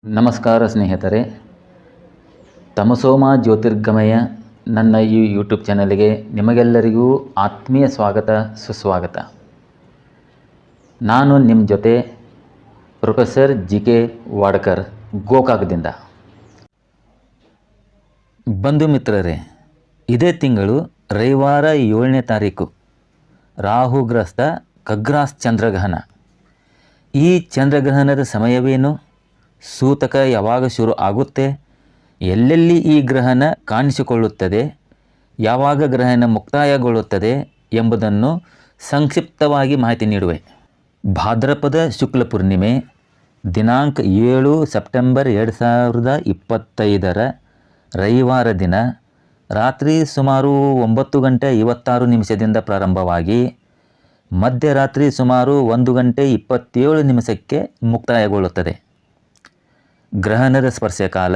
ನಮಸ್ಕಾರ ಸ್ನೇಹಿತರೆ, ತಮಸೋಮ ಜ್ಯೋತಿರ್ಗಮಯ ನನ್ನ ಈ ಯೂಟ್ಯೂಬ್ ಚಾನಲ್ಗೆ ನಿಮಗೆಲ್ಲರಿಗೂ ಆತ್ಮೀಯ ಸ್ವಾಗತ ಸುಸ್ವಾಗತ. ನಾನು ನಿಮ್ಮ ಜೊತೆ ಪ್ರೊಫೆಸರ್ ಜಿ.ಕೆ. ವಾಡ್ಕರ್, ಗೋಕಾಕದಿಂದ. ಬಂಧು ಮಿತ್ರರೇ, ಇದೇ ತಿಂಗಳು ರವಿವಾರ 7ನೇ ತಾರೀಕು ರಾಹುಗ್ರಸ್ತ ಖಗ್ರಾಸ್ ಚಂದ್ರಗ್ರಹಣ. ಈ ಚಂದ್ರಗ್ರಹಣದ ಸಮಯವೇನು, ಸೂತಕ ಯಾವಾಗ ಶುರು ಆಗುತ್ತೆ, ಎಲ್ಲೆಲ್ಲಿ ಈ ಗ್ರಹಣ ಕಾಣಿಸಿಕೊಳ್ಳುತ್ತದೆ, ಯಾವಾಗ ಗ್ರಹಣ ಮುಕ್ತಾಯಗೊಳ್ಳುತ್ತದೆ ಎಂಬುದನ್ನು ಸಂಕ್ಷಿಪ್ತವಾಗಿ ಮಾಹಿತಿ ನೀಡುವೆ. ಭಾದ್ರಪದ ಶುಕ್ಲ ಪೂರ್ಣಿಮೆ ದಿನಾಂಕ 7 ಸೆಪ್ಟೆಂಬರ್ 2025 ರವಿವಾರ ದಿನ ರಾತ್ರಿ ಸುಮಾರು 9:56 ಪ್ರಾರಂಭವಾಗಿ ಮಧ್ಯರಾತ್ರಿ ಸುಮಾರು 1:27 ಮುಕ್ತಾಯಗೊಳ್ಳುತ್ತದೆ. ಗ್ರಹಣದ ಸ್ಪರ್ಶಕಾಲ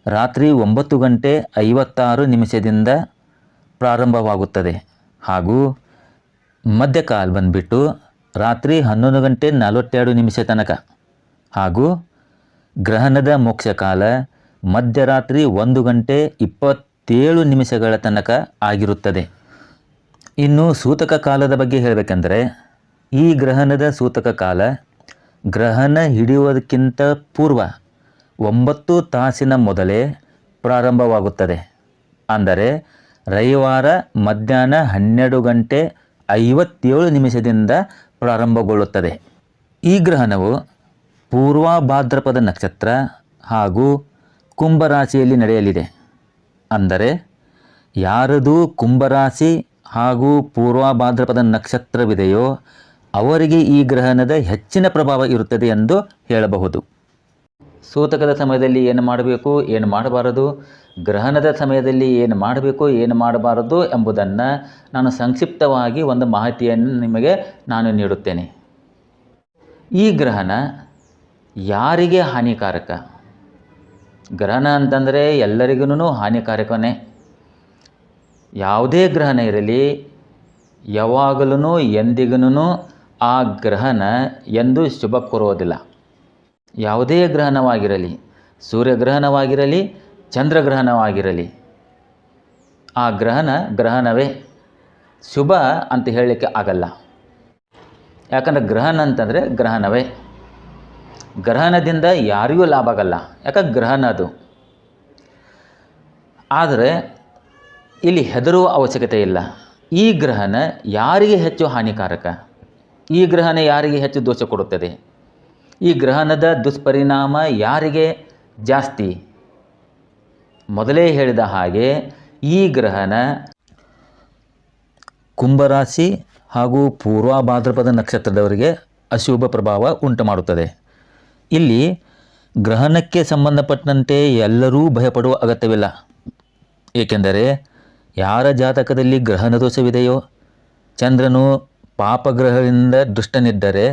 ರಾತ್ರಿ 9:56 ಪ್ರಾರಂಭವಾಗುತ್ತದೆ ಹಾಗೂ ಮಧ್ಯಕಾಲ ಬಂದುಬಿಟ್ಟು ರಾತ್ರಿ 11:42 ತನಕ ಹಾಗೂ ಗ್ರಹಣದ ಮೋಕ್ಷಕಾಲ ಮಧ್ಯರಾತ್ರಿ 1:27 ತನಕ ಆಗಿರುತ್ತದೆ. ಇನ್ನು ಸೂತಕ ಕಾಲದ ಬಗ್ಗೆ ಹೇಳಬೇಕೆಂದರೆ, ಈ ಗ್ರಹಣದ ಸೂತಕ ಕಾಲ ಗ್ರಹಣ ಹಿಡಿಯುವುದಕ್ಕಿಂತ ಪೂರ್ವ 9 ತಾಸಿನ ಮೊದಲೇ ಪ್ರಾರಂಭವಾಗುತ್ತದೆ. ಅಂದರೆ ರವಿವಾರ ಮಧ್ಯಾಹ್ನ 12:57 ಪ್ರಾರಂಭಗೊಳ್ಳುತ್ತದೆ. ಈ ಗ್ರಹಣವು ಪೂರ್ವ ಭಾದ್ರಪದ ನಕ್ಷತ್ರ ಹಾಗೂ ಕುಂಭರಾಶಿಯಲ್ಲಿ ನಡೆಯಲಿದೆ. ಅಂದರೆ ಯಾರದು ಕುಂಭರಾಶಿ ಹಾಗೂ ಪೂರ್ವ ಭಾದ್ರಪದ ನಕ್ಷತ್ರವಿದೆಯೋ ಅವರಿಗೆ ಈ ಗ್ರಹಣದ ಹೆಚ್ಚಿನ ಪ್ರಭಾವ ಇರುತ್ತದೆ ಎಂದು ಹೇಳಬಹುದು. ಸೂತಕದ ಸಮಯದಲ್ಲಿ ಏನು ಮಾಡಬೇಕು, ಏನು ಮಾಡಬಾರದು, ಗ್ರಹಣದ ಸಮಯದಲ್ಲಿ ಏನು ಮಾಡಬೇಕು, ಏನು ಮಾಡಬಾರದು ಎಂಬುದನ್ನು ನಾನು ಸಂಕ್ಷಿಪ್ತವಾಗಿ ಒಂದು ಮಾಹಿತಿಯನ್ನು ನಿಮಗೆ ನಾನು ನೀಡುತ್ತೇನೆ. ಈ ಗ್ರಹಣ ಯಾರಿಗೆ ಹಾನಿಕಾರಕ? ಗ್ರಹಣ ಅಂತಂದರೆ ಎಲ್ಲರಿಗೂ ಹಾನಿಕಾರಕನೇ. ಯಾವುದೇ ಗ್ರಹಣ ಇರಲಿ, ಯಾವಾಗಲೂ ಎಂದಿಗೂ ಆ ಗ್ರಹಣ ಎಂದು ಶುಭ ಕೋರುವುದಿಲ್ಲ. ಯಾವುದೇ ಗ್ರಹಣವಾಗಿರಲಿ, ಸೂರ್ಯಗ್ರಹಣವಾಗಿರಲಿ, ಚಂದ್ರಗ್ರಹಣವಾಗಿರಲಿ, ಆ ಗ್ರಹಣವೇ, ಶುಭ ಅಂತ ಹೇಳಲಿಕ್ಕೆ ಆಗಲ್ಲ. ಯಾಕಂದರೆ ಗ್ರಹಣ ಅಂತಂದರೆ ಗ್ರಹಣವೇ. ಗ್ರಹಣದಿಂದ ಯಾರಿಗೂ ಲಾಭ ಆಗಲ್ಲ, ಯಾಕಂದ್ರೆ ಗ್ರಹಣ ಅದು. ಆದರೆ ಇಲ್ಲಿ ಹೆದರುವ ಅವಶ್ಯಕತೆ ಇಲ್ಲ. ಈ ಗ್ರಹಣ ಯಾರಿಗೆ ಹೆಚ್ಚು ಹಾನಿಕಾರಕ? ಈ ಗ್ರಹಣ ಯಾರಿಗೆ ಹೆಚ್ಚು ದೋಷ ಕೊಡುತ್ತದೆ? ಈ ಗ್ರಹಣದ ದುಷ್ಪರಿಣಾಮ ಯಾರಿಗೆ ಜಾಸ್ತಿ? ಮೊದಲೇ ಹೇಳಿದ ಹಾಗೆ ಈ ಗ್ರಹಣ ಕುಂಭರಾಶಿ ಹಾಗೂ ಪೂರ್ವ ಭಾದ್ರಪದ ನಕ್ಷತ್ರದವರಿಗೆ ಅಶುಭ ಪ್ರಭಾವ ಉಂಟು ಮಾಡುತ್ತದೆ. ಇಲ್ಲಿ ಗ್ರಹಣಕ್ಕೆ ಸಂಬಂಧಪಟ್ಟಂತೆ ಎಲ್ಲರೂ ಭಯಪಡುವ ಅಗತ್ಯವಿಲ್ಲ. ಏಕೆಂದರೆ ಯಾರ ಜಾತಕದಲ್ಲಿ ಗ್ರಹಣ ದೋಷವಿದೆಯೋ, ಚಂದ್ರನು ಪಾಪಗ್ರಹದಿಂದ ದುಷ್ಟನಿದ್ದರೆ,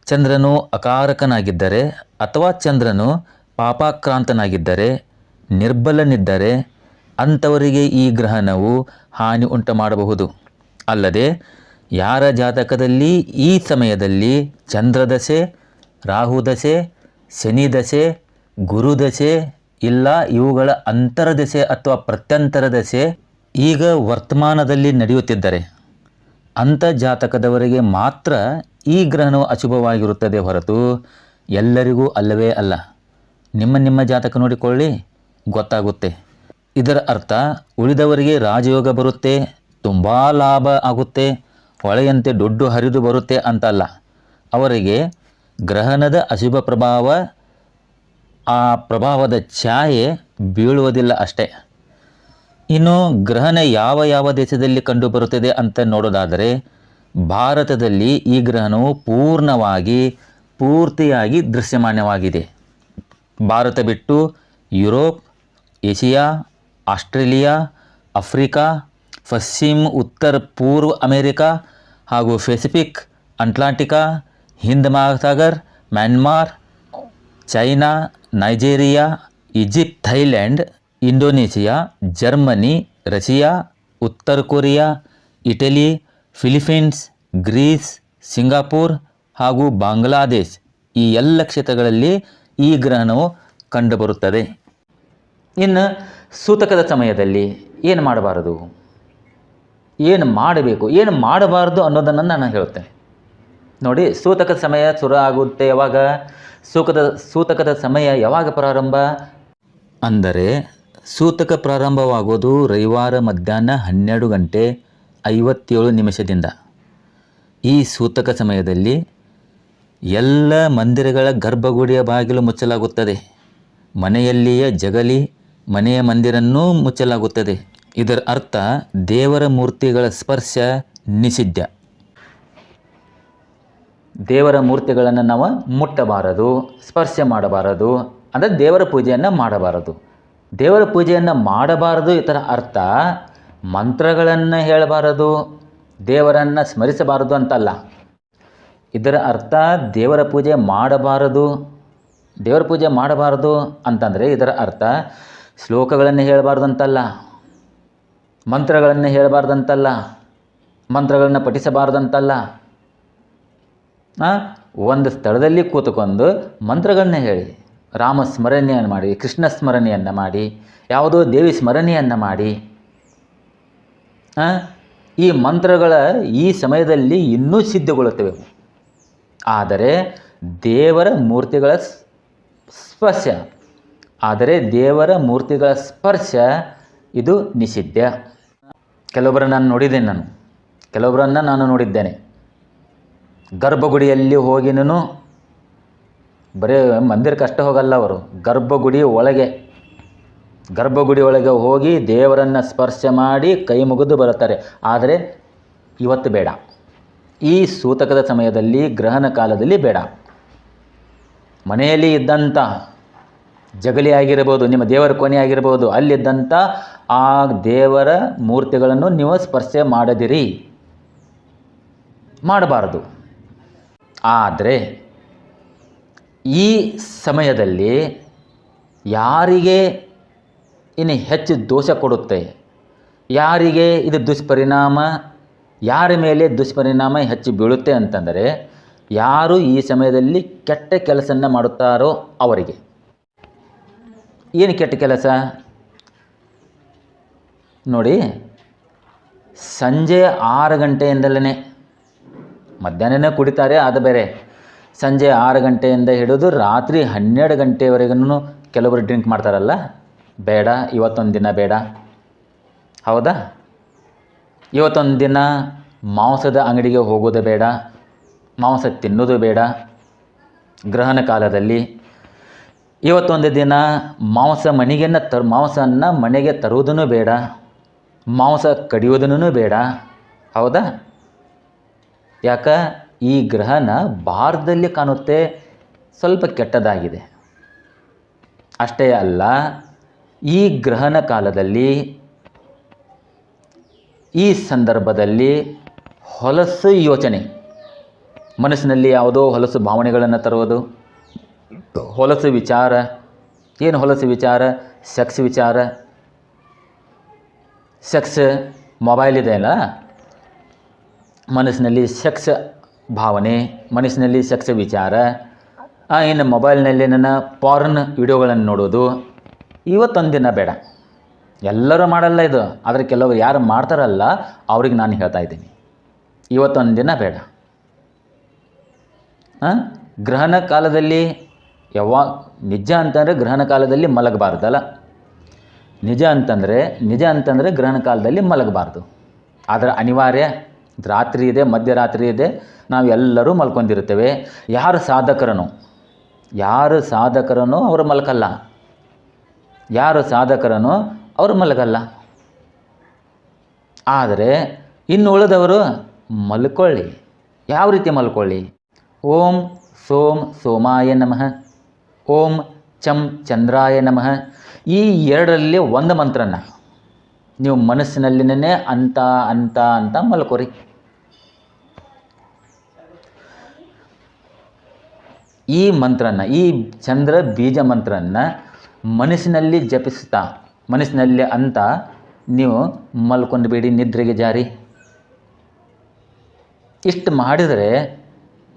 ಚಂದ್ರನು ಅಕಾರಕನಾಗಿದ್ದರೆ ಅಥವಾ ಚಂದ್ರನು ಪಾಪಾಕ್ರಾಂತನಾಗಿದ್ದರೆ, ನಿರ್ಬಲನಿದ್ದರೆ ಅಂಥವರಿಗೆ ಈ ಗ್ರಹಣವು ಹಾನಿ ಉಂಟು ಮಾಡಬಹುದು. ಅಲ್ಲದೆ ಯಾರ ಜಾತಕದಲ್ಲಿ ಈ ಸಮಯದಲ್ಲಿ ಚಂದ್ರದಶೆ, ರಾಹುದಶೆ, ಶನಿದಶೆ, ಗುರುದಶೆ ಇಲ್ಲ ಇವುಗಳ ಅಂತರದಶೆ ಅಥವಾ ಪ್ರತ್ಯಂತರ ದಶೆ ಈಗ ವರ್ತಮಾನದಲ್ಲಿ ನಡೆಯುತ್ತಿದ್ದರೆ ಅಂಥ ಜಾತಕದವರಿಗೆ ಮಾತ್ರ ಈ ಗ್ರಹಣವು ಅಶುಭವಾಗಿರುತ್ತದೆ ಹೊರತು ಎಲ್ಲರಿಗೂ ಅಲ್ಲವೇ ಅಲ್ಲ. ನಿಮ್ಮ ಜಾತಕ ನೋಡಿಕೊಳ್ಳಿ, ಗೊತ್ತಾಗುತ್ತೆ. ಇದರ ಅರ್ಥ ಉಳಿದವರಿಗೆ ರಾಜಯೋಗ ಬರುತ್ತೆ, ತುಂಬ ಲಾಭ ಆಗುತ್ತೆ, ಹೊಳೆಯಂತೆ ದುಡ್ಡು ಹರಿದು ಬರುತ್ತೆ ಅಂತಲ್ಲ. ಅವರಿಗೆ ಗ್ರಹಣದ ಅಶುಭ ಪ್ರಭಾವ, ಆ ಪ್ರಭಾವದ ಛಾಯೆ ಬೀಳುವುದಿಲ್ಲ ಅಷ್ಟೇ. ಇನ್ನು ಗ್ರಹಣ ಯಾವ ದೇಶದಲ್ಲಿ ಕಂಡುಬರುತ್ತದೆ ಅಂತ ನೋಡೋದಾದರೆ, ಭಾರತದಲ್ಲಿ ಈ ಗ್ರಹಣವು ಪೂರ್ತಿಯಾಗಿ ದೃಶ್ಯಮಾನವಾಗಿದೆ. ಭಾರತ ಬಿಟ್ಟು ಯುರೋಪ್, ಏಷಿಯಾ, ಆಸ್ಟ್ರೇಲಿಯಾ, ಆಫ್ರಿಕಾ, ಪಶ್ಚಿಮ ಉತ್ತರ ಪೂರ್ವ ಅಮೇರಿಕಾ ಹಾಗೂ Pacific, Atlantic, Hind Mahasagar, Myanmar, China, Nigeria, Egypt, Thailand, Indonesia, Germany, Russia, ಉತ್ತರ Korea, Italy, Philippines, Greece, Singapore ಹಾಗೂ ಬಾಂಗ್ಲಾದೇಶ್ ಈ ಎಲ್ಲ ಕ್ಷೇತ್ರಗಳಲ್ಲಿ ಈ ಗ್ರಹಣವು ಕಂಡುಬರುತ್ತದೆ. ಇನ್ನು ಸೂತಕದ ಸಮಯದಲ್ಲಿ ಏನು ಮಾಡಬಾರದು, ಏನು ಮಾಡಬೇಕು, ಏನು ಮಾಡಬಾರದು ಅನ್ನೋದನ್ನು ನಾನು ಹೇಳ್ತೇನೆ. ನೋಡಿ, ಸೂತಕದ ಸಮಯ ಶುರು ಆಗುತ್ತೆ ಯಾವಾಗ? ಸೂತಕದ ಸಮಯ ಯಾವಾಗ ಪ್ರಾರಂಭ ಅಂದರೆ ಸೂತಕ ಪ್ರಾರಂಭವಾಗೋದು ರವಿವಾರ ಮಧ್ಯಾಹ್ನ 12:57 ಈ ಸೂತಕ ಸಮಯದಲ್ಲಿ ಎಲ್ಲ ಮಂದಿರಗಳ ಗರ್ಭಗುಡಿಯ ಬಾಗಿಲು ಮುಚ್ಚಲಾಗುತ್ತದೆ. ಮನೆಯಲ್ಲಿಯೇ ಜಗಲಿ ಮನೆಯ ಮಂದಿರನ್ನೂ ಮುಚ್ಚಲಾಗುತ್ತದೆ. ಇದರ ಅರ್ಥ ದೇವರ ಮೂರ್ತಿಗಳ ಸ್ಪರ್ಶ ನಿಷಿದ್ಧ. ದೇವರ ಮೂರ್ತಿಗಳನ್ನು ನಾವು ಮುಟ್ಟಬಾರದು, ಸ್ಪರ್ಶ ಮಾಡಬಾರದು, ಅಂದರೆ ದೇವರ ಪೂಜೆಯನ್ನು ಮಾಡಬಾರದು. ದೇವರ ಪೂಜೆಯನ್ನು ಮಾಡಬಾರದು ಇದರ ಅರ್ಥ ಮಂತ್ರಗಳನ್ನು ಹೇಳಬಾರದು, ದೇವರನ್ನು ಸ್ಮರಿಸಬಾರದು ಅಂತಲ್ಲ. ಇದರ ಅರ್ಥ ದೇವರ ಪೂಜೆ ಮಾಡಬಾರದು. ದೇವರ ಪೂಜೆ ಮಾಡಬಾರದು ಅಂತಂದರೆ ಇದರ ಅರ್ಥ ಶ್ಲೋಕಗಳನ್ನು ಹೇಳಬಾರ್ದು ಅಂತಲ್ಲ, ಮಂತ್ರಗಳನ್ನು ಹೇಳಬಾರ್ದಂತಲ್ಲ, ಮಂತ್ರಗಳನ್ನು ಪಠಿಸಬಾರ್ದಂತಲ್ಲ. ಒಂದು ಸ್ಥಳದಲ್ಲಿ ಕೂತುಕೊಂಡು ಮಂತ್ರಗಳನ್ನ ಹೇಳಿ, ರಾಮ ಸ್ಮರಣೆಯನ್ನು ಮಾಡಿ, ಕೃಷ್ಣ ಸ್ಮರಣೆಯನ್ನು ಮಾಡಿ, ಯಾವುದೋ ದೇವಿ ಸ್ಮರಣೆಯನ್ನು ಮಾಡಿ. ಈ ಮಂತ್ರಗಳ ಈ ಸಮಯದಲ್ಲಿ ಇನ್ನೂ ಸಿದ್ಧಗೊಳ್ಳುತ್ತವೆ. ಆದರೆ ದೇವರ ಮೂರ್ತಿಗಳ ಸ್ಪರ್ಶ ಇದು ನಿಷಿದ್ಧ. ಕೆಲವೊಬ್ಬರನ್ನು ನಾನು ನೋಡಿದ್ದೇನೆ. ಗರ್ಭಗುಡಿಯಲ್ಲಿ ಹೋಗಿನೂ ಬರೀ ಮಂದಿರಕ್ಕೆ ಅಷ್ಟೇ ಹೋಗಲ್ಲ, ಅವರು ಗರ್ಭಗುಡಿ ಒಳಗೆ ಹೋಗಿ ದೇವರನ್ನು ಸ್ಪರ್ಶ ಮಾಡಿ ಕೈ ಮುಗಿದು ಬರುತ್ತಾರೆ. ಆದರೆ ಇವತ್ತು ಬೇಡ, ಈ ಸೂತಕದ ಸಮಯದಲ್ಲಿ, ಗ್ರಹಣ ಕಾಲದಲ್ಲಿ ಬೇಡ. ಮನೆಯಲ್ಲಿ ಇದ್ದಂಥ ಜಗಲಿ ಆಗಿರ್ಬೋದು, ನಿಮ್ಮ ದೇವರ ಕೋಣೆ ಆಗಿರ್ಬೋದು, ಅಲ್ಲಿದ್ದಂಥ ಆ ದೇವರ ಮೂರ್ತಿಗಳನ್ನು ನೀವು ಸ್ಪರ್ಶ ಮಾಡಬಾರದು. ಆದರೆ ಈ ಸಮಯದಲ್ಲಿ ಯಾರಿಗೆ ಇನ್ನು ಹೆಚ್ಚು ದೋಷ ಕೊಡುತ್ತೆ, ಯಾರಿಗೆ ಇದು ಯಾರ ಮೇಲೆ ದುಷ್ಪರಿಣಾಮ ಹೆಚ್ಚು ಬೀಳುತ್ತೆ ಅಂತಂದರೆ, ಯಾರು ಈ ಸಮಯದಲ್ಲಿ ಕೆಟ್ಟ ಕೆಲಸವನ್ನು ಮಾಡುತ್ತಾರೋ ಅವರಿಗೆ. ಏನು ಕೆಟ್ಟ ಕೆಲಸ ನೋಡಿ, ಸಂಜೆ 6 ಗಂಟೆಯಿಂದಲೇ, ಮಧ್ಯಾಹ್ನನೇ ಕುಡಿತಾರೆ ಅದು ಬೇರೆ, ಸಂಜೆ 6 ಗಂಟೆಯಿಂದ ಹಿಡಿದು ರಾತ್ರಿ 12 ಗಂಟೆವರೆಗೂ ಕೆಲವರು ಡ್ರಿಂಕ್ ಮಾಡ್ತಾರಲ್ಲ, ಬೇಡ. ಇವತ್ತೊಂದು ದಿನ ಬೇಡ, ಹೌದಾ? ಇವತ್ತೊಂದು ದಿನ ಮಾಂಸದ ಅಂಗಡಿಗೆ ಹೋಗೋದು ಬೇಡ, ಮಾಂಸ ತಿನ್ನೋದು ಬೇಡ ಗ್ರಹಣ ಕಾಲದಲ್ಲಿ. ಇವತ್ತೊಂದು ದಿನ ಮಾಂಸವನ್ನು ಮನೆಗೆ ತರುವುದೂ ಬೇಡ, ಮಾಂಸ ಕಡಿಯೋದನ್ನು ಬೇಡ, ಹೌದಾ? ಯಾಕೆ? ಈ ಗ್ರಹಣ ಭಾರತದಲ್ಲಿ ಕಾಣುತ್ತೆ ಸ್ವಲ್ಪ ಕೆಟ್ಟದಾಗಿದೆ. ಅಷ್ಟೇ ಅಲ್ಲ, ಈ ಗ್ರಹಣ ಕಾಲದಲ್ಲಿ, ಈ ಸಂದರ್ಭದಲ್ಲಿ ಹೊಲಸು ಯೋಚನೆ, ಮನಸ್ಸಿನಲ್ಲಿ ಯಾವುದೋ ಹೊಲಸು ಭಾವನೆಗಳನ್ನು ತರುವುದು, ಹೊಲಸು ವಿಚಾರ. ಏನು ಹೊಲಸು ವಿಚಾರ? ಸೆಕ್ಸ್ ವಿಚಾರ. ಸೆಕ್ಸ್ ಮೊಬೈಲ್ ಇದೆಯಲ್ಲ, ಮನಸ್ಸಿನಲ್ಲಿ ಸೆಕ್ಸ್ ಭಾವನೆ, ಮನಸ್ಸಿನಲ್ಲಿ ಸೆಕ್ಸ್ ವಿಚಾರ. ಇನ್ನು ಮೊಬೈಲ್ನಲ್ಲಿ ನನ್ನ ಪಾರ್ನ್ ವಿಡಿಯೋಗಳನ್ನು ನೋಡೋದು. ಇವತ್ತೊಂದು ದಿನ ಬೇಡ. ಎಲ್ಲರೂ ಮಾಡಲ್ಲ ಇದು, ಆದರೆ ಕೆಲವರು ಯಾರು ಮಾಡ್ತಾರಲ್ಲ ಅವ್ರಿಗೆ ನಾನು ಹೇಳ್ತಾ ಇದ್ದೀನಿ, ಇವತ್ತೊಂದು ದಿನ ಬೇಡ. ಗ್ರಹಣ ಕಾಲದಲ್ಲಿ ನಿಜ ಅಂತಂದರೆ ಗ್ರಹಣ ಕಾಲದಲ್ಲಿ ಮಲಗಬಾರ್ದಲ್ಲ. ನಿಜ ಅಂತಂದರೆ ಗ್ರಹಣ ಕಾಲದಲ್ಲಿ ಮಲಗಬಾರ್ದು. ಆದರೆ ಅನಿವಾರ್ಯ, ರಾತ್ರಿ ಇದೆ, ಮಧ್ಯರಾತ್ರಿ ಇದೆ, ನಾವು ಎಲ್ಲರೂ ಮಲ್ಕೊಂಡಿರ್ತೇವೆ. ಯಾರು ಸಾಧಕರನೋ ಅವರು ಮಲ್ಕಲ್ಲ, ಅವರು ಮಲಗಲ್ಲ. ಆದರೆ ಇನ್ನು ಉಳಿದವರು ಮಲ್ಕೊಳ್ಳಿ. ಯಾವ ರೀತಿ ಮಲ್ಕೊಳ್ಳಿ? ಓಂ ಸೋಂ ಸೋಮಾಯ ನಮಃ, ಓಂ ಚಂ ಚಂದ್ರಾಯ ನಮಃ. ಈ ಎರಡರಲ್ಲಿ ಒಂದು ಮಂತ್ರನ ನೀವು ಮನಸ್ಸಿನಲ್ಲಿನೇ ಅಂತ ಮಲ್ಕೋರಿ. ಈ ಮಂತ್ರನ, ಈ ಚಂದ್ರ ಬೀಜ ಮಂತ್ರನ ಮನಸ್ಸಿನಲ್ಲಿ ಜಪಿಸ್ತಾ, ಮನಸ್ಸಿನಲ್ಲಿ ಅಂತ ನೀವು ಮಲ್ಕೊಂಡು ಬಿಡಿ, ನಿದ್ರೆಗೆ ಜಾರಿ. ಇಷ್ಟು ಮಾಡಿದರೆ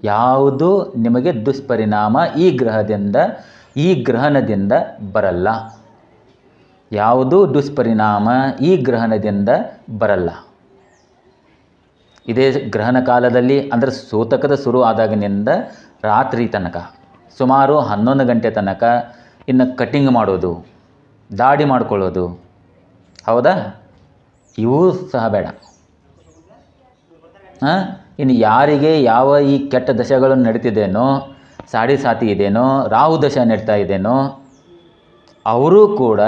ಯಾವುದು ನಿಮಗೆ ದುಷ್ಪರಿಣಾಮ ಈ ಗ್ರಹಣದಿಂದ ಬರಲ್ಲ. ಯಾವುದು ದುಷ್ಪರಿಣಾಮ ಈ ಗ್ರಹಣದಿಂದ ಬರಲ್ಲ. ಇದೇ ಗ್ರಹಣ ಕಾಲದಲ್ಲಿ ಅಂದರೆ ಸೂತಕದ ಶುರು ಆದಾಗಿನಿಂದ ರಾತ್ರಿ ತನಕ ಸುಮಾರು 11 ಗಂಟೆ ತನಕ ಇನ್ನು ಕಟಿಂಗ್ ಮಾಡೋದು, ದಾಡಿ ಮಾಡ್ಕೊಳ್ಳೋದು, ಹೌದಾ, ಇವೂ ಸಹ ಬೇಡ. ಇನ್ನು ಯಾರಿಗೆ ಯಾವ ಈ ಕೆಟ್ಟ ದಶೆಗಳು ನಡೀತಿದ್ದೇನೋ, ಸಾಡಿ ಸಾತಿ ಇದೆಯೋ, ರಾಹು ದಶ ನಡೀತಾ ಇದೆಯೋ, ಅವರೂ ಕೂಡ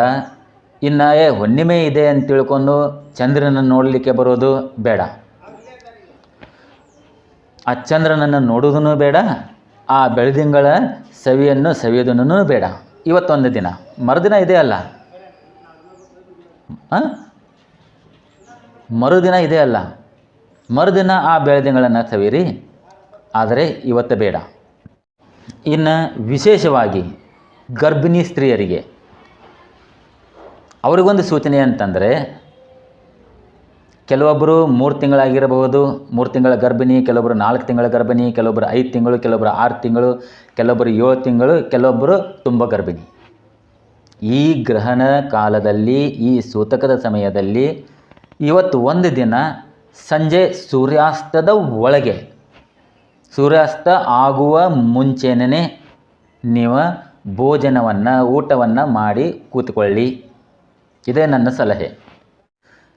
ಇನ್ನು ಹುಣ್ಣಿಮೆ ಇದೆ ಅಂತ ತಿಳ್ಕೊಂಡು ಚಂದ್ರನನ್ನು ನೋಡಲಿಕ್ಕೆ ಬರೋದು ಬೇಡ. ಆ ಚಂದ್ರನನ್ನು ನೋಡೋದೂ ಬೇಡ, ಆ ಬೆಳದಿಂಗಳ ಸವಿಯನ್ನು ಸವಿಯೋದನ್ನು ಬೇಡ. ಇವತ್ತೊಂದು ದಿನ, ಮರುದಿನ ಇದೆ ಅಲ್ಲ, ಮರುದಿನ ಇದೆ ಅಲ್ಲ, ಮರುದಿನ ಆ ಬೆಳದಿಂಗಳನ್ನು ಸವಿರಿ, ಆದರೆ ಇವತ್ತು ಬೇಡ. ಇನ್ನು ವಿಶೇಷವಾಗಿ ಗರ್ಭಿಣಿ ಸ್ತ್ರೀಯರಿಗೆ ಅವ್ರಿಗೊಂದು ಸೂಚನೆ ಅಂತಂದರೆ, ಕೆಲವೊಬ್ಬರು 3 ತಿಂಗಳಾಗಿರಬಹುದು, 3 ತಿಂಗಳ ಗರ್ಭಿಣಿ, ಕೆಲವೊಬ್ಬರು 4 ತಿಂಗಳ ಗರ್ಭಿಣಿ, ಕೆಲವೊಬ್ಬರು 5 ತಿಂಗಳು, ಕೆಲವೊಬ್ಬರು 6 ತಿಂಗಳು, ಕೆಲವೊಬ್ಬರು 7 ತಿಂಗಳು, ಕೆಲವೊಬ್ಬರು ತುಂಬ ಗರ್ಭಿಣಿ. ಈ ಗ್ರಹಣ ಕಾಲದಲ್ಲಿ, ಈ ಸೂತಕದ ಸಮಯದಲ್ಲಿ ಇವತ್ತು ಒಂದು ದಿನ ಸಂಜೆ ಸೂರ್ಯಾಸ್ತದ ಒಳಗೆ, ಸೂರ್ಯಾಸ್ತ ಆಗುವ ಮುಂಚೆನೇ ನೀವು ಭೋಜನವನ್ನು, ಊಟವನ್ನು ಮಾಡಿ ಕೂತ್ಕೊಳ್ಳಿ. ಇದೇ ನನ್ನ ಸಲಹೆ.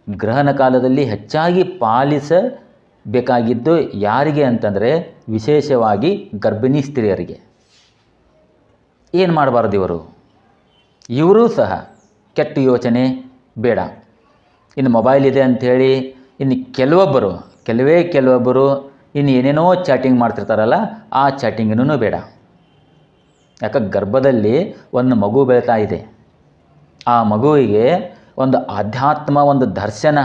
ಗ್ರಹಣ ಕಾಲದಲ್ಲಿ ಹೆಚ್ಚಾಗಿ ಪಾಲಿಸಬೇಕಾಗಿದ್ದು ಯಾರಿಗೆ ಅಂತಂದರೆ ವಿಶೇಷವಾಗಿ ಗರ್ಭಿಣಿ ಸ್ತ್ರೀಯರಿಗೆ. ಏನು ಮಾಡಬಾರ್ದು ಇವರೂ ಸಹ ಕೆಟ್ಟ ಯೋಚನೆ ಬೇಡ. ಇನ್ನು ಮೊಬೈಲ್ ಇದೆ ಅಂಥೇಳಿ ಇನ್ನು ಕೆಲವೊಬ್ಬರು ಇನ್ನು ಏನೇನೋ ಚಾಟಿಂಗ್ ಮಾಡ್ತಿರ್ತಾರಲ್ಲ, ಆ ಚಾಟಿಂಗನೂ ಬೇಡ. ಯಾಕೆ ಗರ್ಭದಲ್ಲಿ ಒಂದು ಮಗು ಬೆಳೀತಾ ಇದೆ, ಆ ಮಗುವಿಗೆ ಒಂದು ಆಧ್ಯಾತ್ಮ, ಒಂದು ದರ್ಶನ,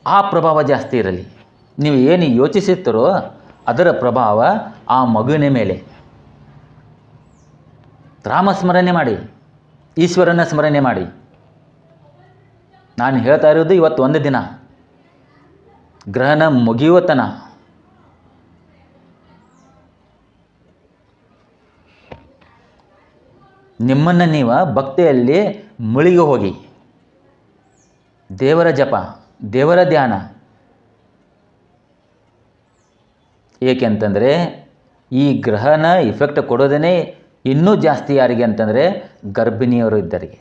ಆ ಪ್ರಭಾವ ಜಾಸ್ತಿ ಇರಲಿ. ನೀವು ಏನು ಯೋಚಿಸುತ್ತೀರೋ ಅದರ ಪ್ರಭಾವ ಆ ಮಗುವಿನ ಮೇಲೆ. ರಾಮಸ್ಮರಣೆ ಮಾಡಿ, ಈಶ್ವರನ ಸ್ಮರಣೆ ಮಾಡಿ. ನಾನು ಹೇಳ್ತಾ ಇರೋದು ಇವತ್ತು ಒಂದು ದಿನ, ಗ್ರಹಣ ಮುಗಿಯುವತನ. ನಿಮ್ಮನ್ನು ನೀವು ಭಕ್ತಿಯಲ್ಲಿ ಮುಳುಗಿ ಹೋಗಿ, ದೇವರ ಜಪ, ದೇವರ ಧ್ಯಾನ. ಏಕೆಂತಂದರೆ ಈ ಗ್ರಹಣ ಇಫೆಕ್ಟ್ ಕೊಡೋದೇ ಇನ್ನೂ ಜಾಸ್ತಿ ಯಾರಿಗೆ ಅಂತಂದರೆ ಗರ್ಭಿಣಿಯವರು ಇದ್ದರಿಗೆ.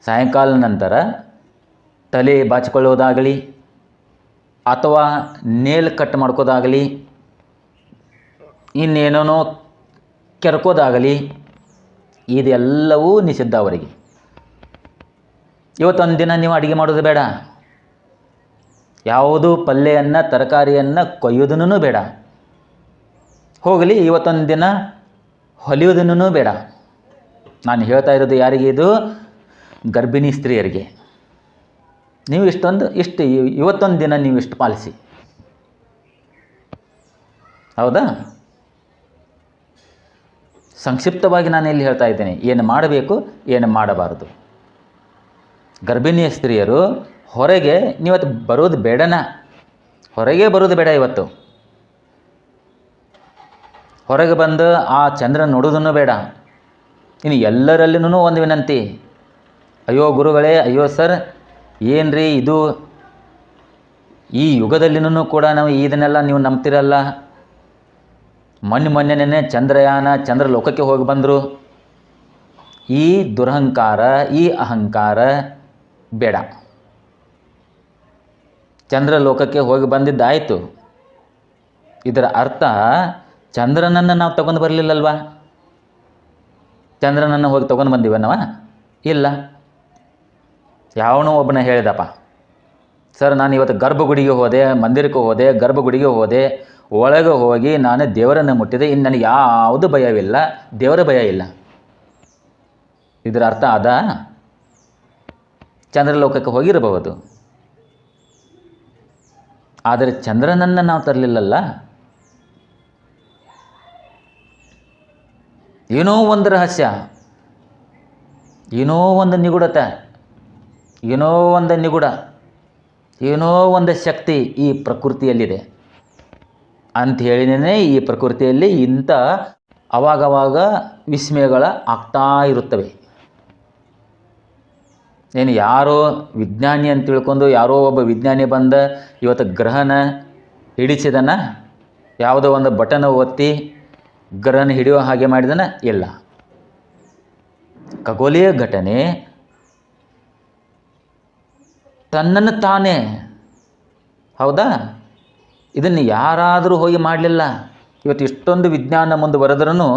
ಸಾಯಂಕಾಲ ನಂತರ ತಲೆ ಬಾಚಿಕೊಳ್ಳೋದಾಗಲಿ, ಅಥವಾ ನೇಲ್ ಕಟ್ ಮಾಡ್ಕೋದಾಗಲಿ, ಇನ್ನೇನೋ ಕೆರ್ಕೋದಾಗಲಿ, ಇದೆಲ್ಲವೂ ನಿಷಿದ್ಧ ಅವರಿಗೆ. ಇವತ್ತೊಂದು ದಿನ ನೀವು ಅಡುಗೆ ಮಾಡೋದು ಬೇಡ, ಯಾವುದು ಪಲ್ಯವನ್ನು, ತರಕಾರಿಯನ್ನು ಕೊಯ್ಯೋದನ್ನು ಬೇಡ. ಹೋಗಲಿ, ಇವತ್ತೊಂದು ದಿನ ಹೊಲಿಯೋದನ್ನು ಬೇಡ. ನಾನು ಹೇಳ್ತಾ ಇರೋದು ಯಾರಿಗೆ? ಇದು ಗರ್ಭಿಣಿ ಸ್ತ್ರೀಯರಿಗೆ. ನೀವು ಇವತ್ತೊಂದು ದಿನ ನೀವು ಇಷ್ಟು ಪಾಲಿಸಿ, ಹೌದಾ? ಸಂಕ್ಷಿಪ್ತವಾಗಿ ನಾನು ಇಲ್ಲಿ ಹೇಳ್ತಾ ಇದ್ದೇನೆ, ಏನು ಮಾಡಬೇಕು, ಏನು ಮಾಡಬಾರದು. ಗರ್ಭಿಣಿಯ ಸ್ತ್ರೀಯರು ಹೊರಗೆ ನೀವತ್ತು ಬರೋದು ಬೇಡನ, ಹೊರಗೆ ಬರೋದು ಬೇಡ. ಇವತ್ತು ಹೊರಗೆ ಬಂದು ಆ ಚಂದ್ರನ ನೋಡೋದನ್ನು ಬೇಡ. ಇನ್ನು ಎಲ್ಲರಲ್ಲಿನೂ ಒಂದು ವಿನಂತಿ, ಅಯ್ಯೋ ಗುರುಗಳೇ, ಅಯ್ಯೋ ಸರ್, ಏನ್ರಿ ಇದು, ಈ ಯುಗದಲ್ಲಿನೂ ಕೂಡ ನಾವು ಇದನ್ನೆಲ್ಲ ನೀವು ನಂಬ್ತಿರಲ್ಲ. ಮೊನ್ನೆನೇ ಚಂದ್ರ ಲೋಕಕ್ಕೆ ಹೋಗಿ ಬಂದರು. ಈ ದುರಹಂಕಾರ, ಈ ಅಹಂಕಾರ ಬೇಡ. ಚಂದ್ರ ಲೋಕಕ್ಕೆ ಹೋಗಿ ಬಂದಿದ್ದಾಯಿತು, ಇದರ ಅರ್ಥ ಚಂದ್ರನನ್ನು ನಾವು ತಗೊಂಡು ಬರಲಿಲ್ಲಲ್ವಾ? ಚಂದ್ರನನ್ನು ಹೋಗಿ ತೊಗೊಂಡು ಬಂದೀವ ನಾವು? ಇಲ್ಲ. ಯಾವನೋ ಒಬ್ಬನ ಹೇಳಿದಪ್ಪ, ಸರ್ ನಾನು ಇವತ್ತು ಗರ್ಭಗುಡಿಗೆ ಹೋದೆ, ಮಂದಿರಕ್ಕೆ ಹೋದೆ, ಗರ್ಭಗುಡಿಗೆ ಹೋದೆ, ಒಳಗೆ ಹೋಗಿ ನಾನು ದೇವರನ್ನು ಮುಟ್ಟಿದೆ, ಇನ್ನು ನನಗೆ ಯಾವುದು ಭಯವಿಲ್ಲ, ದೇವರ ಭಯ ಇಲ್ಲ. ಇದರ ಅರ್ಥ ಚಂದ್ರಲೋಕಕ್ಕೆ ಹೋಗಿರಬಹುದು, ಆದರೆ ಚಂದ್ರನನ್ನು ನಾವು ತರಲಿಲ್ಲಲ್ಲ. ಏನೋ ಒಂದು ರಹಸ್ಯ, ಏನೋ ಒಂದು ನಿಗೂಢತೆ, ಏನೋ ಒಂದು ಶಕ್ತಿ ಈ ಪ್ರಕೃತಿಯಲ್ಲಿದೆ. ಅಂತ ಹೇಳಿನೇ ಈ ಪ್ರಕೃತಿಯಲ್ಲಿ ಇಂಥ ಅವಾಗವಾಗ ವಿಸ್ಮಯಗಳ ಆಗ್ತಾ ಇರುತ್ತವೆ. ಏನು ಯಾರೋ ವಿಜ್ಞಾನಿ ಅಂತ ತಿಳ್ಕೊಂಡು ಯಾರೋ ಒಬ್ಬ ವಿಜ್ಞಾನಿ ಬಂದ ಇವತ್ತು ಗ್ರಹನ ಹಿಡಿಸಿದನ, ಯಾವುದೋ ಒಂದು ಬಟನ್ ಒತ್ತಿ ಗ್ರಹನ ಹಿಡಿಯೋ ಹಾಗೆ ಮಾಡಿದನ? ಇಲ್ಲ. ಖಗೋಳೀಯ ಘಟನೆ ತನ್ನನ್ನು ತಾನೇ, ಹೌದಾ? ಇದನ್ನು ಯಾರಾದರೂ ಹೋಗಿ ಮಾಡಲಿಲ್ಲ. ಇವತ್ತು ಇಷ್ಟೊಂದು ವಿಜ್ಞಾನ ಮುಂದುವರೆದ್ರೂ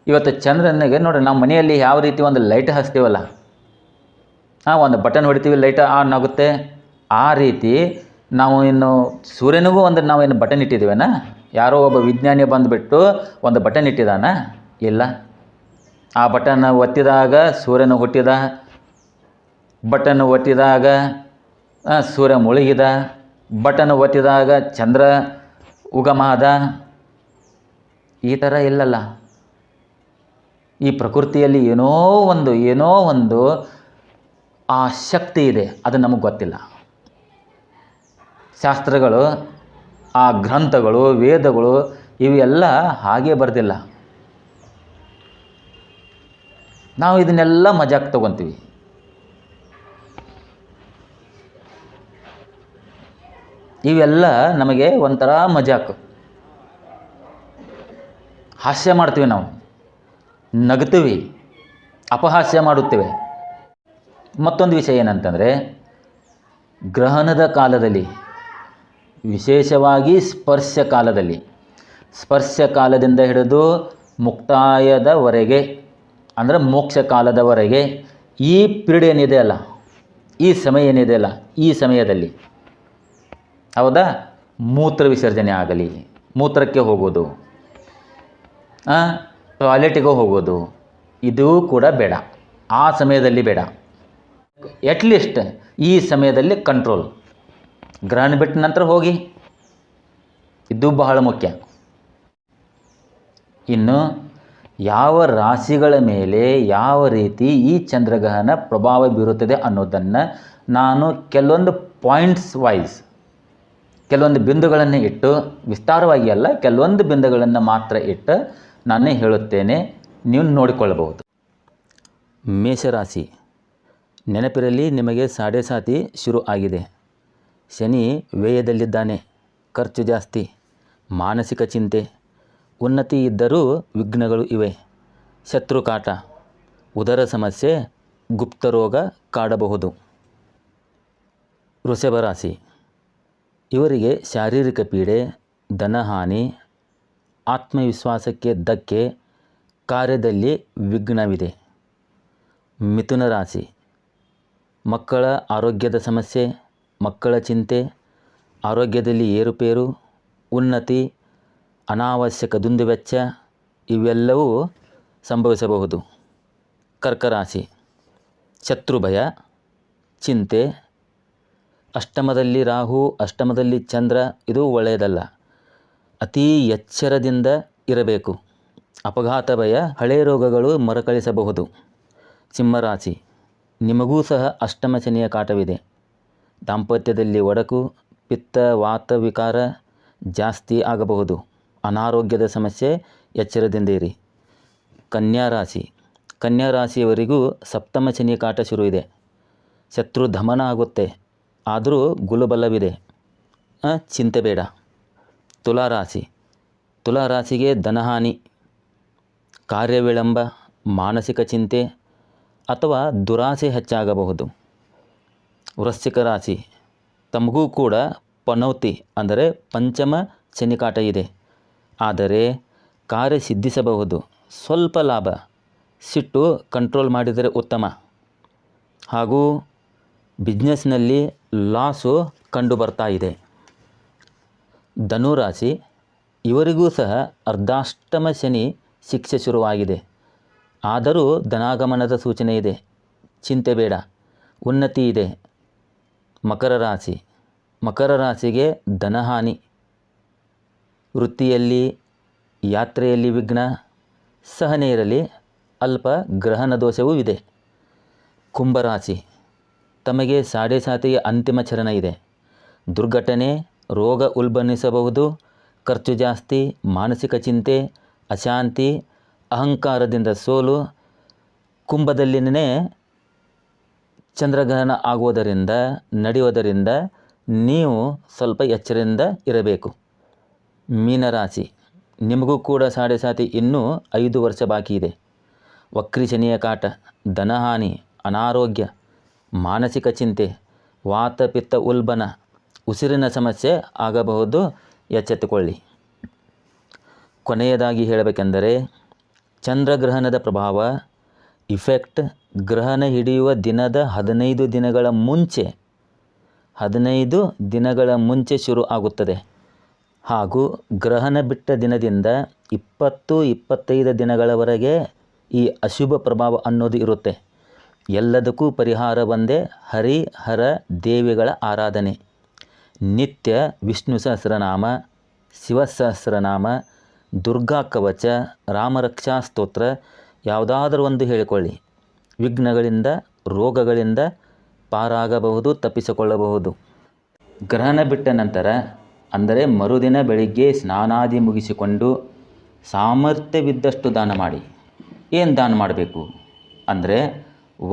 ಇವತ್ತು ಚಂದ್ರನಿಗೆ ನೋಡಿ, ನಾವು ಮನೆಯಲ್ಲಿ ಯಾವ ರೀತಿ ಒಂದು ಲೈಟ್ ಹಚ್ತೀವಲ್ಲ, ಒಂದು ಬಟನ್ ಹೊಡಿತೀವಿ ಲೈಟ್ ಆನ್ ಆಗುತ್ತೆ, ಆ ರೀತಿ ನಾವು ಇನ್ನು ಸೂರ್ಯನಿಗೂ ಒಂದು ನಾವೇನು ಬಟನ್ ಇಟ್ಟಿದ್ದೀವೇನ? ಯಾರೋ ಒಬ್ಬ ವಿಜ್ಞಾನಿ ಬಂದುಬಿಟ್ಟು ಒಂದು ಬಟನ್ ಇಟ್ಟಿದ್ದಾನ? ಇಲ್ಲ. ಆ ಬಟನ್ ಒತ್ತಿದಾಗ ಸೂರ್ಯನ ಹುಟ್ಟಿದ, ಬಟನ್ ಒತ್ತಿದಾಗ ಸೂರ್ಯ ಮುಳುಗಿದ, ಬಟನ್ ಒತ್ತಿದಾಗ ಚಂದ್ರ ಉಗಮ ಆದ. ಈ ಥರ ಇಲ್ಲಲ್ಲ. ಈ ಪ್ರಕೃತಿಯಲ್ಲಿ ಏನೋ ಒಂದು ಆ ಶಕ್ತಿ ಇದೆ, ಅದು ನಮಗೆ ಗೊತ್ತಿಲ್ಲ. ಶಾಸ್ತ್ರಗಳು, ಆ ಗ್ರಂಥಗಳು, ವೇದಗಳು ಇವೆಲ್ಲ ಹಾಗೆ ಬರೆದಿಲ್ಲ. ನಾವು ಇದನ್ನೆಲ್ಲ ಮಜಾಕ್ ತಗೊತೀವಿ. ಇವೆಲ್ಲ ನಮಗೆ ಒಂಥರ ಮಜಾಕ್, ಹಾಸ್ಯ ಮಾಡ್ತೀವಿ, ನಾವು ನಗ್ತೀವಿ, ಅಪಹಾಸ್ಯ ಮಾಡುತ್ತೇವೆ. ಮತ್ತೊಂದು ವಿಷಯ ಏನಂತಂದರೆ, ಗ್ರಹಣದ ಕಾಲದಲ್ಲಿ, ವಿಶೇಷವಾಗಿ ಸ್ಪರ್ಶ ಕಾಲದಿಂದ ಹಿಡಿದು ಮುಕ್ತಾಯದವರೆಗೆ, ಅಂದರೆ ಮೋಕ್ಷ ಕಾಲದವರೆಗೆ ಈ ಪೀರಿಯಡ್ ಏನಿದೆ ಅಲ್ಲ, ಈ ಸಮಯ ಏನಿದೆ ಅಲ್ಲ, ಈ ಸಮಯದಲ್ಲಿ ಹೌದಾ, ಮೂತ್ರ ವಿಸರ್ಜನೆ ಆಗಲಿ, ಮೂತ್ರಕ್ಕೆ ಹೋಗೋದು, ಟಾಯ್ಲೆಟಿಗೆ ಹೋಗೋದು, ಇದು ಕೂಡ ಬೇಡ. ಆ ಸಮಯದಲ್ಲಿ ಬೇಡ. ಎಟ್ಲೀಸ್ಟ್ ಈ ಸಮಯದಲ್ಲಿ ಕಂಟ್ರೋಲ್. ಗ್ರಹಣ ಬಿಟ್ಟ ನಂತರ ಹೋಗಿ, ಇದು ಬಹಳ ಮುಖ್ಯ. ಇನ್ನು ಯಾವ ರಾಶಿಗಳ ಮೇಲೆ ಯಾವ ರೀತಿ ಈ ಚಂದ್ರಗ್ರಹಣ ಪ್ರಭಾವ ಬೀರುತ್ತದೆ ಅನ್ನೋದನ್ನು ನಾನು ಕೆಲವೊಂದು ಪಾಯಿಂಟ್ಸ್ ವೈಸ್, ಕೆಲವೊಂದು ಬಿಂದುಗಳನ್ನು ಇಟ್ಟು, ವಿಸ್ತಾರವಾಗಿ ಅಲ್ಲ, ಕೆಲವೊಂದು ಬಿಂದುಗಳನ್ನು ಮಾತ್ರ ಇಟ್ಟು ನಾನೇ ಹೇಳುತ್ತೇನೆ, ನೀವು ನೋಡಿಕೊಳ್ಳಬಹುದು. ಮೇಷರಾಶಿ, ನೆನಪಿರಲಿ, ನಿಮಗೆ ಸಾಡೆ ಸಾತಿ ಶುರು ಆಗಿದೆ. ಶನಿ ವ್ಯಯದಲ್ಲಿದ್ದಾನೆ, ಖರ್ಚು ಜಾಸ್ತಿ, ಮಾನಸಿಕ ಚಿಂತೆ, ಉನ್ನತಿ ಇದ್ದರೂ ವಿಘ್ನಗಳು ಇವೆ, ಶತ್ರುಕಾಟ, ಉದರ ಸಮಸ್ಯೆ, ಗುಪ್ತರೋಗ ಕಾಡಬಹುದು. ವೃಷಭ ರಾಶಿ, ಇವರಿಗೆ ಶಾರೀರಿಕ ಪೀಡೆ, ಧನಹಾನಿ, ಆತ್ಮವಿಶ್ವಾಸಕ್ಕೆ ಧಕ್ಕೆ, ಕಾರ್ಯದಲ್ಲಿ ವಿಘ್ನವಿದೆ. ಮಿಥುನ ರಾಶಿ, ಮಕ್ಕಳ ಆರೋಗ್ಯದ ಸಮಸ್ಯೆ, ಮಕ್ಕಳ ಚಿಂತೆ, ಆರೋಗ್ಯದಲ್ಲಿ ಏರುಪೇರು, ಉನ್ನತಿ, ಅನಾವಶ್ಯಕ ದುಂದುವೆಚ್ಚ ಇವೆಲ್ಲವೂ ಸಂಭವಿಸಬಹುದು. ಕರ್ಕ ರಾಶಿ, ಶತ್ರುಭಯ, ಚಿಂತೆ, ಅಷ್ಟಮದಲ್ಲಿ ರಾಹು, ಅಷ್ಟಮದಲ್ಲಿ ಚಂದ್ರ, ಇದು ಒಳ್ಳೆಯದಲ್ಲ. ಅತೀ ಎಚ್ಚರದಿಂದ ಇರಬೇಕು. ಅಪಘಾತ ಭಯ, ಹಳೆಯ ರೋಗಗಳು ಮರುಕಳಿಸಬಹುದು. ಸಿಂಹರಾಶಿ, ನಿಮಗೂ ಸಹ ಅಷ್ಟಮ ಶನಿಯ ಕಾಟವಿದೆ. ದಾಂಪತ್ಯದಲ್ಲಿ ಒಡಕು, ಪಿತ್ತ ವಾತ ವಿಕಾರ ಜಾಸ್ತಿ ಆಗಬಹುದು. ಅನಾರೋಗ್ಯದ ಸಮಸ್ಯೆ, ಎಚ್ಚರದಿಂದ ಇರಿ. ಕನ್ಯಾ ರಾಶಿ, ಕನ್ಯಾ ರಾಶಿಯವರಿಗೂ ಸಪ್ತಮ ಶನಿಯ ಕಾಟ ಶುರು ಇದೆ. ಶತ್ರು ದಮನ ಆಗುತ್ತೆ, ಆದರೂ ಗುಲಬಲವಿದೆ, ಚಿಂತೆ ಬೇಡ. ತುಲಾರಾಶಿ, ತುಲಾರಾಶಿಗೆ ಧನಹಾನಿ, ಕಾರ್ಯ ವಿಳಂಬ, ಮಾನಸಿಕ ಚಿಂತೆ ಅಥವಾ ದುರಾಸೆ ಹೆಚ್ಚಾಗಬಹುದು. ವೃಶ್ಚಿಕ ರಾಶಿ, ತಮಗೂ ಕೂಡ ಪನೌತಿ ಅಂದರೆ ಪಂಚಮ ಶನಿಕಾಟ ಇದೆ, ಆದರೆ ಕಾರ್ಯ ಸಿದ್ಧಿಸಬಹುದು. ಸ್ವಲ್ಪ ಲಾಭ, ಸಿಟ್ಟು ಕಂಟ್ರೋಲ್ ಮಾಡಿದರೆ ಉತ್ತಮ. ಹಾಗೂ ಬಿಸ್ನೆಸ್ನಲ್ಲಿ ಲಾಸು ಕಂಡು ಬರ್ತಾ ಇದೆ. ಧನುರಾಶಿ, ಇವರಿಗೂ ಸಹ ಅರ್ಧಾಷ್ಟಮ ಶನಿ ಶಿಕ್ಷೆ ಶುರುವಾಗಿದೆ, ಆದರೂ ಧನಾಗಮನದ ಸೂಚನೆ ಇದೆ, ಚಿಂತೆ ಬೇಡ, ಉನ್ನತಿ ಇದೆ. ಮಕರ ರಾಶಿ, ಮಕರ ರಾಶಿಗೆ ಧನಹಾನಿ, ವೃತ್ತಿಯಲ್ಲಿ ಯಾತ್ರೆಯಲ್ಲಿ ವಿಘ್ನ, ಸಹನೆ ಇರಲಿ, ಅಲ್ಪ ಗ್ರಹಣ ದೋಷವೂ ಇದೆ. ಕುಂಭರಾಶಿ, ತಮಗೆ ಸಾಡೆ ಸಾತಿಗೆ ಅಂತಿಮ ಚರಣ ಇದೆ. ದುರ್ಘಟನೆ, ರೋಗ ಉಲ್ಬಣಿಸಬಹುದು, ಖರ್ಚು ಜಾಸ್ತಿ, ಮಾನಸಿಕ ಚಿಂತೆ, ಅಶಾಂತಿ, ಅಹಂಕಾರದಿಂದ ಸೋಲು. ಕುಂಭದಲ್ಲಿನೇ ಚಂದ್ರಗ್ರಹಣ ಆಗುವುದರಿಂದ ನಡೆಯುವುದರಿಂದ ನೀವು ಸ್ವಲ್ಪ ಎಚ್ಚರದಿಂದ ಇರಬೇಕು. ಮೀನರಾಶಿ, ನಿಮಗೂ ಕೂಡ ಸಾಡೆ ಸಾತಿ ಇನ್ನೂ 5 ವರ್ಷ ಬಾಕಿ ಇದೆ. ವಕ್ರಿ ಶನಿಯ ಕಾಟ, ಧನಹಾನಿ, ಅನಾರೋಗ್ಯ, ಮಾನಸಿಕ ಚಿಂತೆ, ವಾತ ಪಿತ್ತ ಉಲ್ಬಣ, ಉಸಿರಿನ ಸಮಸ್ಯೆ ಆಗಬಹುದು, ಎಚ್ಚೆತ್ತುಕೊಳ್ಳಿ. ಕೊನೆಯದಾಗಿ ಹೇಳಬೇಕೆಂದರೆ ಚಂದ್ರಗ್ರಹಣದ ಪ್ರಭಾವ ಇಫೆಕ್ಟ್ ಗ್ರಹಣ ಹಿಡಿಯುವ ದಿನದ 15 ದಿನಗಳ ಮುಂಚೆ ಶುರು ಆಗುತ್ತದೆ ಹಾಗೂ ಗ್ರಹಣ ಬಿಟ್ಟ ದಿನದಿಂದ 20-25 ದಿನಗಳವರೆಗೆ ಈ ಅಶುಭ ಪ್ರಭಾವ ಅನ್ನೋದು ಇರುತ್ತೆ. ಎಲ್ಲದಕ್ಕೂ ಪರಿಹಾರ ಒಂದೇ, ಹರಿಹರ ದೇವಿಗಳ ಆರಾಧನೆ. ನಿತ್ಯ ವಿಷ್ಣು ಸಹಸ್ರನಾಮ, ಶಿವಸಹಸ್ರನಾಮ, ದುರ್ಗಾ ಕವಚ, ರಾಮರಕ್ಷಾ ಸ್ತೋತ್ರ ಯಾವುದಾದರೂ ಒಂದು ಹೇಳಿಕೊಳ್ಳಿ. ವಿಘ್ನಗಳಿಂದ, ರೋಗಗಳಿಂದ ಪಾರಾಗಬಹುದು, ತಪ್ಪಿಸಿಕೊಳ್ಳಬಹುದು. ಗ್ರಹಣ ಬಿಟ್ಟ ನಂತರ ಅಂದರೆ ಮರುದಿನ ಬೆಳಿಗ್ಗೆ ಸ್ನಾನಾದಿ ಮುಗಿಸಿಕೊಂಡು ಸಾಮರ್ಥ್ಯವಿದ್ದಷ್ಟು ದಾನ ಮಾಡಿ. ಏನು ದಾನ ಮಾಡಬೇಕು ಅಂದರೆ,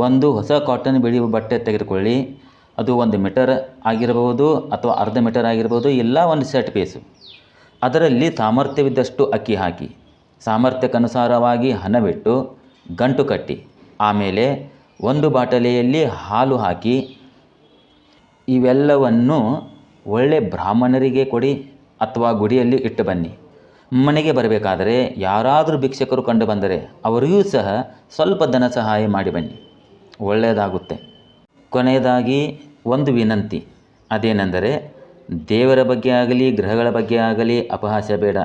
ಒಂದು ಹೊಸ ಕಾಟನ್ ಬಿಳಿ ಬಟ್ಟೆ ತೆಗೆದುಕೊಳ್ಳಿ. ಅದು 1 ಮೀಟರ್ ಆಗಿರಬಹುದು ಅಥವಾ ಅರ್ಧ ಮೀಟರ್ ಆಗಿರ್ಬೋದು, ಇಲ್ಲ ಒಂದು ಸೆಟ್ ಪೀಸು. ಅದರಲ್ಲಿ ಸಾಮರ್ಥ್ಯವಿದ್ದಷ್ಟು ಅಕ್ಕಿ ಹಾಕಿ, ಸಾಮರ್ಥ್ಯಕ್ಕನುಸಾರವಾಗಿ ಹಣವಿಟ್ಟು ಗಂಟು ಕಟ್ಟಿ, ಆಮೇಲೆ 1 ಬಾಟಲಿಯಲ್ಲಿ ಹಾಲು ಹಾಕಿ ಇವೆಲ್ಲವನ್ನು ಒಳ್ಳೆ ಬ್ರಾಹ್ಮಣರಿಗೆ ಕೊಡಿ ಅಥವಾ ಗುಡಿಯಲ್ಲಿ ಇಟ್ಟು ಬನ್ನಿ. ಮನೆಗೆ ಬರಬೇಕಾದರೆ ಯಾರಾದರೂ ಭಿಕ್ಷಕರು ಕಂಡು ಬಂದರೆ ಅವರಿಗೂ ಸಹ ಸ್ವಲ್ಪ ಧನ ಸಹಾಯ ಮಾಡಿ ಬನ್ನಿ, ಒಳ್ಳೆಯದಾಗುತ್ತೆ. ಕೊನೆಯದಾಗಿ ಒಂದು ವಿನಂತಿ, ಅದೇನೆಂದರೆ ದೇವರ ಬಗ್ಗೆ ಆಗಲಿ ಗ್ರಹಗಳ ಬಗ್ಗೆ ಆಗಲಿ ಅಪಹಾಸ್ಯ ಬೇಡ.